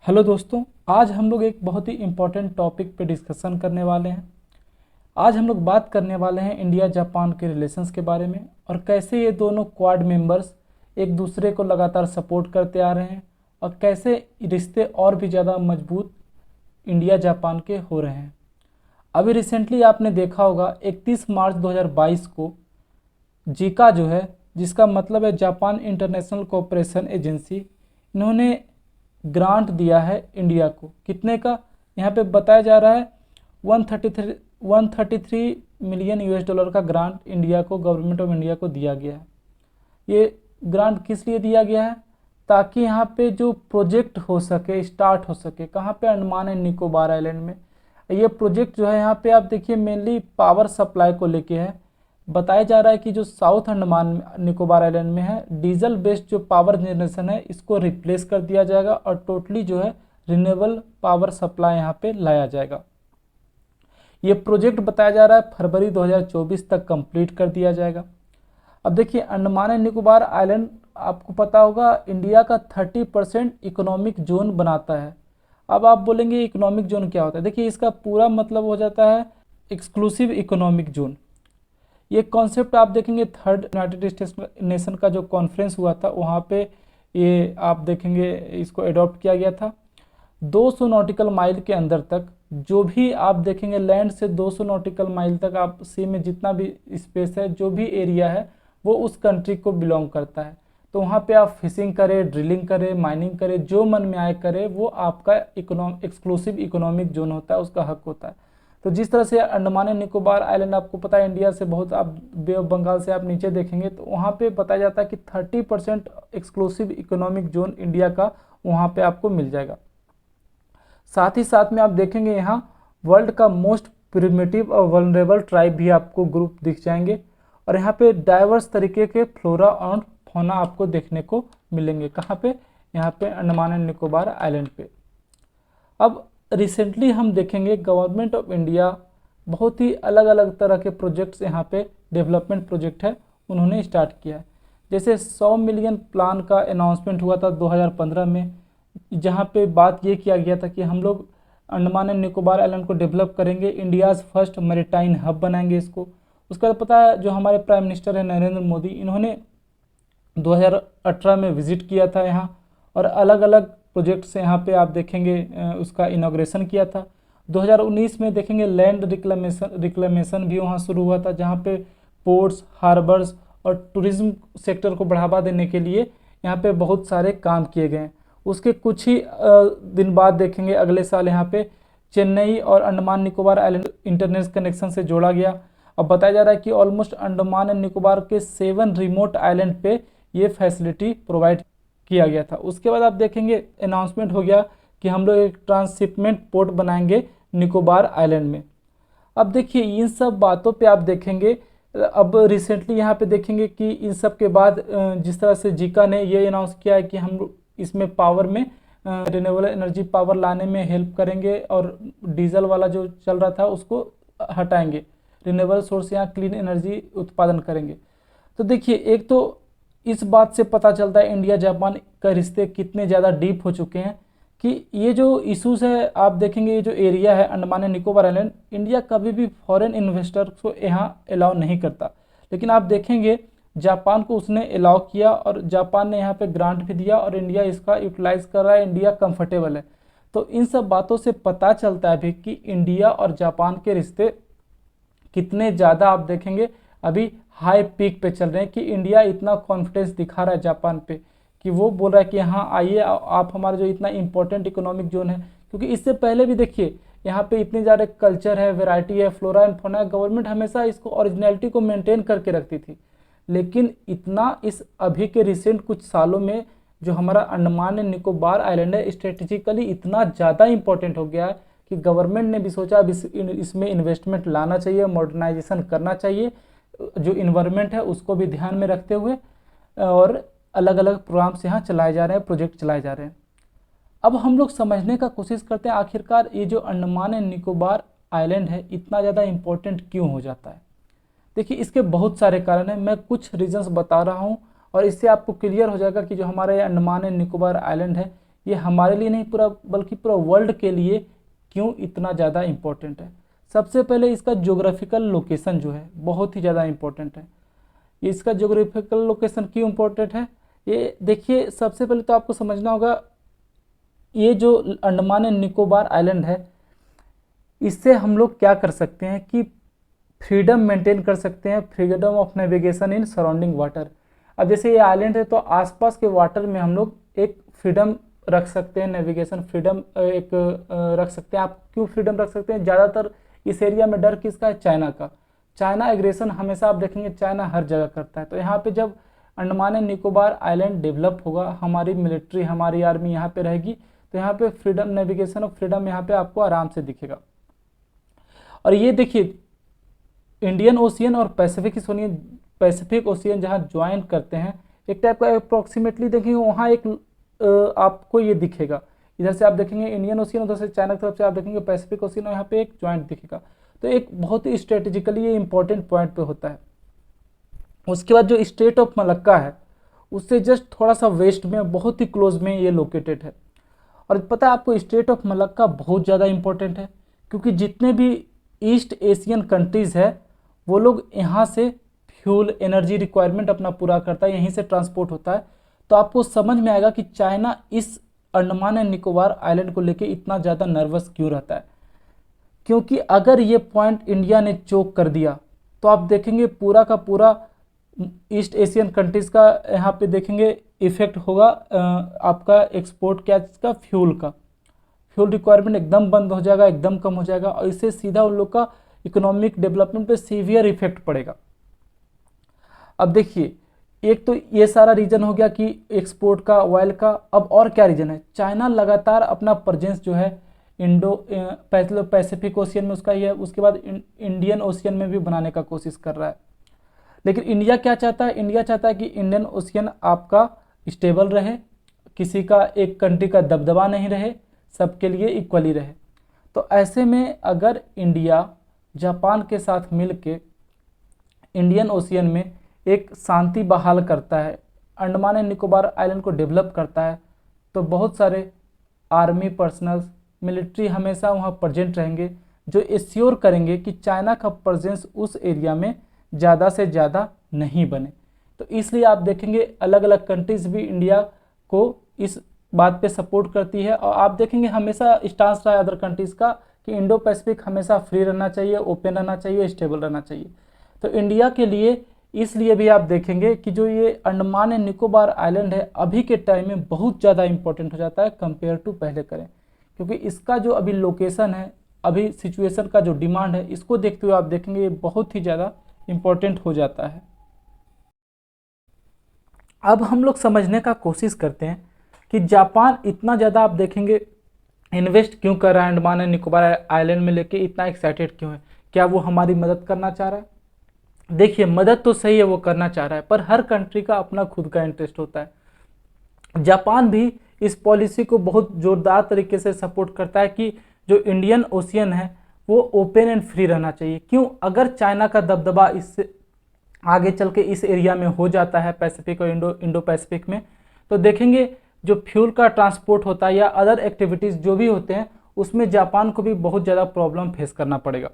Hello दोस्तों, आज हम लोग एक बहुत ही इम्पोर्टेंट टॉपिक पे डिस्कशन करने वाले हैं। आज हम लोग बात करने वाले हैं इंडिया जापान के रिलेशंस के बारे में और कैसे ये दोनों क्वाड मेंबर्स एक दूसरे को लगातार सपोर्ट करते आ रहे हैं और कैसे रिश्ते और भी ज़्यादा मजबूत इंडिया जापान के हो रहे हैं। अभी रिसेंटली आपने देखा होगा 31 मार्च 2022 को जीका जो है, जिसका मतलब है जापान इंटरनेशनल कोऑपरेशन एजेंसी, इन्होंने ग्रांट दिया है इंडिया को। कितने का यहाँ पे बताया जा रहा है, 133 मिलियन यूएस डॉलर का ग्रांट इंडिया को, गवर्नमेंट ऑफ इंडिया को दिया गया है। ये ग्रांट किस लिए दिया गया है? ताकि यहाँ पे जो प्रोजेक्ट हो सके, स्टार्ट हो सके। कहाँ पे? अंडमान एंड निकोबार आइलैंड में। ये प्रोजेक्ट जो है यहाँ पे आप देखिए मेनली पावर सप्लाई को लेके है। बताया जा रहा है कि जो साउथ अंडमान निकोबार आइलैंड में है, डीजल बेस्ड जो पावर जनरेशन है इसको रिप्लेस कर दिया जाएगा और टोटली जो है रिन्यूएबल पावर सप्लाई यहाँ पे लाया जाएगा। ये प्रोजेक्ट बताया जा रहा है फरवरी 2024 तक कंप्लीट कर दिया जाएगा। अब देखिए अंडमान एंड निकोबार आइलैंड आपको पता होगा इंडिया का 30% इकोनॉमिक जोन बनाता है। अब आप बोलेंगे इकोनॉमिक जोन क्या होता है? देखिए इसका पूरा मतलब हो जाता है एक्सक्लूसिव इकोनॉमिक जोन। ये कॉन्सेप्ट आप देखेंगे थर्ड यूनाइटेड स्टेट्स नेशन का जो कॉन्फ्रेंस हुआ था वहाँ पे ये आप देखेंगे इसको अडॉप्ट किया गया था। 200 नॉटिकल माइल के अंदर तक जो भी आप देखेंगे, लैंड से 200 नॉटिकल माइल तक आप सी में जितना भी स्पेस है, जो भी एरिया है वो उस कंट्री को बिलोंग करता है। तो वहाँ पे आप फिशिंग करें, ड्रिलिंग करें, माइनिंग करें, जो मन में आए करें, वो आपका एक्सक्लूसिव इकोनॉमिक जोन होता है, उसका हक होता है। तो जिस तरह से अंडमान एंड निकोबार आइलैंड आपको पता है इंडिया से बहुत, आप बे ऑफ बंगाल से आप नीचे देखेंगे तो वहाँ पे बताया जाता है कि 30% एक्सक्लूसिव इकोनॉमिक जोन इंडिया का वहाँ पे आपको मिल जाएगा। साथ ही साथ में आप देखेंगे यहाँ वर्ल्ड का मोस्ट प्रिमिटिव और वल्नरेबल ट्राइब भी आपको ग्रुप दिख जाएंगे और यहाँ पे डाइवर्स तरीके के फ्लोरा और फौना आपको देखने को मिलेंगे। कहाँ पे? यहाँ पे अंडमान एंड निकोबार आइलैंड पे। अब रिसेंटली हम देखेंगे गवर्नमेंट ऑफ इंडिया बहुत ही अलग अलग तरह के प्रोजेक्ट्स यहाँ पे डेवलपमेंट प्रोजेक्ट है उन्होंने स्टार्ट किया है। जैसे 100 मिलियन प्लान का अनाउंसमेंट हुआ था 2015 में, जहाँ पे बात ये किया गया था कि हम लोग अंडमान एंड निकोबार आइलैंड को डेवलप करेंगे, इंडियाज़ फर्स्ट मैरीटाइम हब बनाएंगे इसको। उसके बाद पता है जो हमारे प्राइम मिनिस्टर है नरेंद्र मोदी, इन्होंने 2018 में विजिट किया था यहाँ और अलग अलग प्रोजेक्ट से यहाँ पे आप देखेंगे उसका इनॉग्रेशन किया था। 2019 में देखेंगे लैंड रिक्लेमेशन भी वहाँ शुरू हुआ था, जहाँ पे पोर्ट्स, हार्बर्स और टूरिज्म सेक्टर को बढ़ावा देने के लिए यहाँ पे बहुत सारे काम किए गए हैं। उसके कुछ ही दिन बाद देखेंगे अगले साल यहाँ पे चेन्नई और Andaman Nicobar island internet connection से जोड़ा गया। अब बताया जा रहा है कि ऑलमोस्ट अंडमान एंड निकोबार के 7 रिमोट आइलैंड पे ये फैसिलिटी प्रोवाइड किया गया था। उसके बाद आप देखेंगे अनाउंसमेंट हो गया कि हम लोग एक ट्रांसशिपमेंट पोर्ट बनाएंगे निकोबार आइलैंड में। अब देखिए इन सब बातों पे आप देखेंगे, अब रिसेंटली यहाँ पे देखेंगे कि इन सब के बाद जिस तरह से जीका ने ये अनाउंस किया है कि हम इसमें पावर में रिन्यूएबल एनर्जी पावर लाने में हेल्प करेंगे और डीजल वाला जो चल रहा था उसको हटाएंगे, रिन्यूएबल सोर्स यहाँ क्लीन एनर्जी उत्पादन करेंगे। तो देखिए एक तो इस बात से पता चलता है इंडिया जापान का रिश्ते कितने ज़्यादा डीप हो चुके हैं कि ये जो इश्यूज है आप देखेंगे, ये जो एरिया है Andaman and Nicobar island, India कभी भी फॉरेन इन्वेस्टर को यहाँ अलाउ नहीं करता, लेकिन आप देखेंगे जापान को उसने अलाउ किया और जापान ने यहाँ पे ग्रांट भी दिया और इंडिया इसका यूटिलाइज कर रहा है, इंडिया कंफर्टेबल है। तो इन सब बातों से पता चलता है भी कि इंडिया और जापान के रिश्ते कितने ज़्यादा आप देखेंगे अभी हाई पीक पे चल रहे हैं कि इंडिया इतना कॉन्फिडेंस दिखा रहा है जापान पे कि वो बोल रहा है कि हाँ आइए आप हमारा जो इतना इंपॉर्टेंट इकोनॉमिक जोन है, क्योंकि इससे पहले भी देखिए यहाँ पे इतने ज़्यादा कल्चर है, वैरायटी है, फ्लोरा एंड फौना, गवर्नमेंट हमेशा इसको ओरिजिनलिटी को मेंटेन करके रखती थी। लेकिन इतना इस अभी के रिसेंट कुछ सालों में जो हमारा अंडमान एंड निकोबार आइलैंड है स्ट्रेटेजिकली इतना ज़्यादा इंपॉर्टेंट हो गया है कि गवर्नमेंट ने भी सोचा अब इसमें इन्वेस्टमेंट लाना चाहिए, मॉडर्नाइजेशन करना चाहिए, जो इन्वायरमेंट है उसको भी ध्यान में रखते हुए, और अलग अलग प्रोग्राम्स यहाँ चलाए जा रहे हैं, प्रोजेक्ट चलाए जा रहे हैं। अब हम लोग समझने का कोशिश करते हैं आखिरकार ये जो अंडमान एंड निकोबार आइलैंड है इतना ज़्यादा इम्पोर्टेंट क्यों हो जाता है। देखिए इसके बहुत सारे कारण हैं, मैं कुछ रीजंस बता रहा हूँ और इससे आपको क्लियर हो जाएगा कि जो हमारे अंडमान एंड निकोबार आइलैंड है ये हमारे लिए नहीं पूरा बल्कि पूरा वर्ल्ड के लिए क्यों इतना ज़्यादा इम्पोर्टेंट है। सबसे पहले इसका ज्योग्राफिकल लोकेशन जो है बहुत ही ज़्यादा इम्पोर्टेंट है। इसका ज्योग्राफिकल लोकेशन क्यों इम्पोर्टेंट है, ये देखिए सबसे पहले तो आपको समझना होगा, ये जो अंडमान एंड निकोबार आइलैंड है, इससे हम लोग क्या कर सकते हैं कि फ्रीडम मेंटेन कर सकते हैं, freedom of navigation in surrounding water. अब जैसे ये आइलैंड है तो आसपास के वाटर में हम लोग एक फ्रीडम रख सकते हैं, नेविगेशन फ्रीडम एक रख सकते हैं। आप क्यों फ्रीडम रख सकते हैं, ज़्यादातर इस एरिया में डर किसका है, चाइना का। चाइना एग्रेशन हमेशा आप देखेंगे चाइना हर जगह करता है, तो यहाँ पे जब Andaman and Nicobar island develop होगा, हमारी मिलिट्री हमारी आर्मी यहाँ पे रहेगी, तो यहाँ पे फ्रीडम नेविगेशन और फ्रीडम यहाँ पे आपको आराम से दिखेगा। और ये देखिए इंडियन ओशियन और पैसिफिक ओशियन जहाँ ज्वाइन करते हैं, एक टाइप का अप्रोक्सीमेटली देखेंगे वहाँ एक आपको ये दिखेगा, इधर से आप देखेंगे इंडियन ओशियन, उधर से चाइना की तरफ से आप देखेंगे पैसिफिक ओशियन, और यहाँ पे एक ज्वाइंट दिखेगा। तो एक बहुत ही स्ट्रेटेजिकली ये इंपॉर्टेंट पॉइंट पे होता है। उसके बाद जो स्ट्रेट ऑफ मलक्का है उससे जस्ट थोड़ा सा वेस्ट में बहुत ही क्लोज में ये लोकेटेड है। और पता है आपको स्ट्रेट ऑफ मलक्का बहुत ज़्यादा इंपॉर्टेंट है, क्योंकि जितने भी ईस्ट एशियन कंट्रीज़ है वो लोग यहाँ से फ्यूल एनर्जी रिक्वायरमेंट अपना पूरा करता है, यहीं से ट्रांसपोर्ट होता है। तो आपको समझ में आएगा कि चाइना इस अंडमान एंड निकोबार आइलैंड को लेके इतना ज़्यादा नर्वस क्यों रहता है। क्योंकि अगर ये पॉइंट इंडिया ने चोक कर दिया तो आप देखेंगे पूरा का पूरा ईस्ट एशियन कंट्रीज़ का यहाँ पे देखेंगे इफेक्ट होगा, आपका एक्सपोर्ट क्या का फ्यूल रिक्वायरमेंट एकदम बंद हो जाएगा, एकदम कम हो जाएगा, और इससे सीधा उन लोग का इकोनॉमिक डेवलपमेंट पे सीवियर इफेक्ट पड़ेगा। अब देखिए एक तो ये सारा रीजन हो गया कि एक्सपोर्ट का, ऑयल का। अब और क्या रीजन है, चाइना लगातार अपना प्रेजेंस जो है पैसिफिक ओशियन में उसका ही है, उसके बाद इंडियन ओशियन में भी बनाने का कोशिश कर रहा है। लेकिन इंडिया क्या चाहता है, इंडिया चाहता है कि इंडियन ओशियन आपका स्टेबल रहे, किसी का एक कंट्री का दबदबा नहीं रहे, सबके लिए इक्वली रहे। तो ऐसे में अगर इंडिया जापान के साथ मिलके इंडियन ओशियन में एक शांति बहाल करता है, अंडमान एंड निकोबार आइलैंड को डेवलप करता है, तो बहुत सारे आर्मी पर्सनल्स, मिलिट्री हमेशा वहाँ प्रेजेंट रहेंगे, जो एश्योर करेंगे कि चाइना का प्रेजेंस उस एरिया में ज़्यादा से ज़्यादा नहीं बने। तो इसलिए आप देखेंगे अलग अलग कंट्रीज़ भी इंडिया को इस बात पे सपोर्ट करती है, और आप देखेंगे हमेशा स्टांस रहा है अदर कंट्रीज़ का कि इंडो पैसिफिक हमेशा फ्री रहना चाहिए, ओपन रहना चाहिए, स्टेबल रहना चाहिए। तो इंडिया के लिए इसलिए भी आप देखेंगे कि जो ये अंडमान एंड निकोबार आइलैंड है अभी के टाइम में बहुत ज़्यादा इंपॉर्टेंट हो जाता है कंपेयर टू पहले करें, क्योंकि इसका जो अभी लोकेशन है, अभी सिचुएशन का जो डिमांड है, इसको देखते हुए आप देखेंगे ये बहुत ही ज़्यादा इम्पोर्टेंट हो जाता है। अब हम लोग समझने का कोशिश करते हैं कि जापान इतना ज़्यादा आप देखेंगे इन्वेस्ट क्यों कर रहा है अंडमान एंड निकोबार आइलैंड में लेके, इतना एक्साइटेड क्यों है, क्या वो हमारी मदद करना चाह रहा है। देखिए मदद तो सही है, वो करना चाह रहा है, पर हर कंट्री का अपना खुद का इंटरेस्ट होता है। जापान भी इस पॉलिसी को बहुत जोरदार तरीके से सपोर्ट करता है कि जो इंडियन ओशियन है वो ओपन एंड फ्री रहना चाहिए। क्यों, अगर चाइना का दबदबा इससे आगे चल के इस एरिया में हो जाता है पैसिफिक और इंडो पैसिफिक में, तो देखेंगे जो फ्यूल का ट्रांसपोर्ट होता है या अदर एक्टिविटीज़ जो भी होते हैं उसमें जापान को भी बहुत ज़्यादा प्रॉब्लम फेस करना पड़ेगा।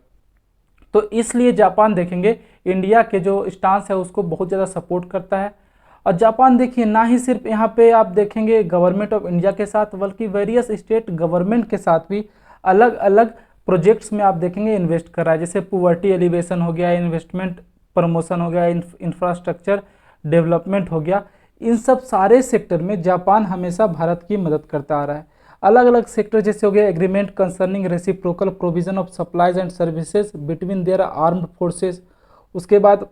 तो इसलिए जापान देखेंगे इंडिया के जो स्टांस है उसको बहुत ज़्यादा सपोर्ट करता है। और जापान देखिए ना ही सिर्फ यहाँ पे आप देखेंगे गवर्नमेंट ऑफ इंडिया के साथ, बल्कि वेरियस स्टेट गवर्नमेंट के साथ भी अलग अलग प्रोजेक्ट्स में आप देखेंगे इन्वेस्ट कर रहा है। जैसे पुवर्टी एलिवेशन हो गया, इन्वेस्टमेंट प्रमोशन हो गया, इंफ्रास्ट्रक्चर डेवलपमेंट हो गया, इन सब सारे सेक्टर में जापान हमेशा भारत की मदद करता आ रहा है। अलग अलग सेक्टर जैसे हो गया agreement concerning reciprocal provision of supplies and services between their armed forces. उसके बाद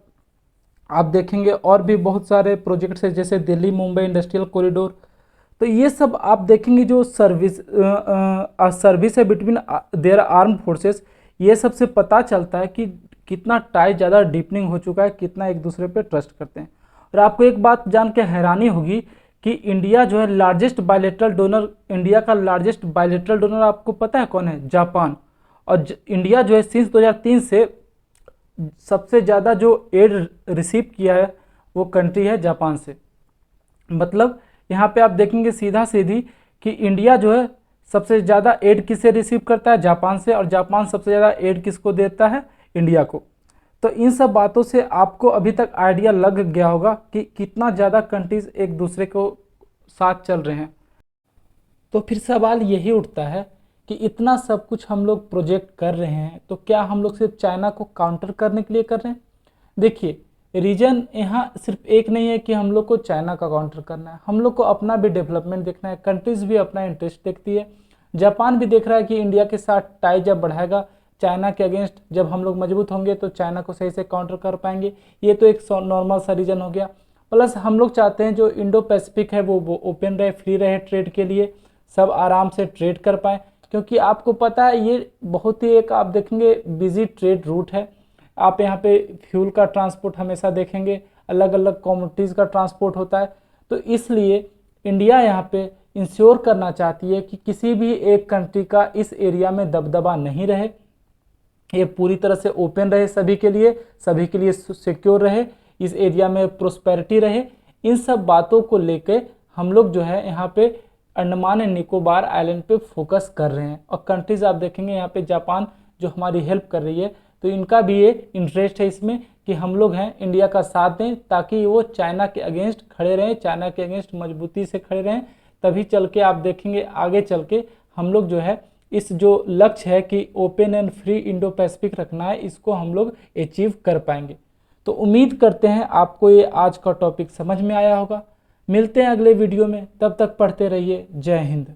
आप देखेंगे और भी बहुत सारे प्रोजेक्ट्स हैं जैसे दिल्ली मुंबई इंडस्ट्रियल कॉरिडोर। तो ये सब आप देखेंगे जो सर्विस है बिटवीन देयर आर्म्ड फोर्सेस, ये सबसे पता चलता है कि कितना टाई ज़्यादा डीपनिंग हो चुका है, कितना एक दूसरे पे ट्रस्ट करते हैं। और आपको एक बात जान के हैरानी होगी कि इंडिया जो है लार्जेस्ट बायलेटरल डोनर, इंडिया का लार्जेस्ट बायलेटरल डोनर आपको पता है कौन है? जापान। और इंडिया जो है सिंस 2003 से सबसे ज़्यादा जो एड रिसीव किया है वो कंट्री है जापान से। मतलब यहाँ पे आप देखेंगे सीधा सीधी कि इंडिया जो है सबसे ज़्यादा एड किससे रिसीव करता है, जापान से, और जापान सबसे ज़्यादा एड किसको देता है, इंडिया को। तो इन सब बातों से आपको अभी तक आइडिया लग गया होगा कि कितना ज़्यादा कंट्रीज एक दूसरे को साथ चल रहे हैं। तो फिर सवाल यही उठता है कि इतना सब कुछ हम लोग प्रोजेक्ट कर रहे हैं, तो क्या हम लोग सिर्फ चाइना को काउंटर करने के लिए कर रहे हैं? देखिए, रीजन यहाँ सिर्फ एक नहीं है कि हम लोग को चाइना का काउंटर करना है, हम लोग को अपना भी डेवलपमेंट देखना है। कंट्रीज भी अपना इंटरेस्ट देखती है। जापान भी देख रहा है कि इंडिया के साथ टाई जब बढ़ाएगा चाइना के अगेंस्ट, जब हम लोग मजबूत होंगे तो चाइना को सही से काउंटर कर पाएंगे। ये तो एक नॉर्मल सा रीजन हो गया। प्लस हम लोग चाहते हैं जो इंडो पैसिफिक है वो ओपन रहे, फ्री रहे ट्रेड के लिए, सब आराम से ट्रेड कर पाए। क्योंकि आपको पता है ये बहुत ही एक आप देखेंगे बिजी ट्रेड रूट है। आप यहाँ पे फ्यूल का ट्रांसपोर्ट हमेशा देखेंगे, अलग अलग कमोडिटीज़ का ट्रांसपोर्ट होता है। तो इसलिए इंडिया यहाँ पे इंश्योर करना चाहती है कि किसी भी एक कंट्री का इस एरिया में दबदबा नहीं रहे, ये पूरी तरह से ओपन रहे सभी के लिए सिक्योर रहे, इस एरिया में प्रोस्पेरिटी रहे। इन सब बातों को लेके हम लोग जो है यहाँ पे अंडमान एंड निकोबार आइलैंड पे फोकस कर रहे हैं। और कंट्रीज आप देखेंगे यहाँ पे जापान जो हमारी हेल्प कर रही है, तो इनका भी ये इंटरेस्ट है इसमें कि हम लोग हैं इंडिया का साथ दें, ताकि वो चाइना के अगेंस्ट खड़े रहें, चाइना के अगेंस्ट मजबूती से खड़े रहें। तभी चल के आप देखेंगे आगे चल के हम लोग जो है इस जो लक्ष्य है कि open and free Indo Pacific रखना है, इसको हम लोग अचीव कर पाएंगे। तो उम्मीद करते हैं आपको ये आज का टॉपिक समझ में आया होगा। मिलते हैं अगले वीडियो में, तब तक पढ़ते रहिए। जय हिंद।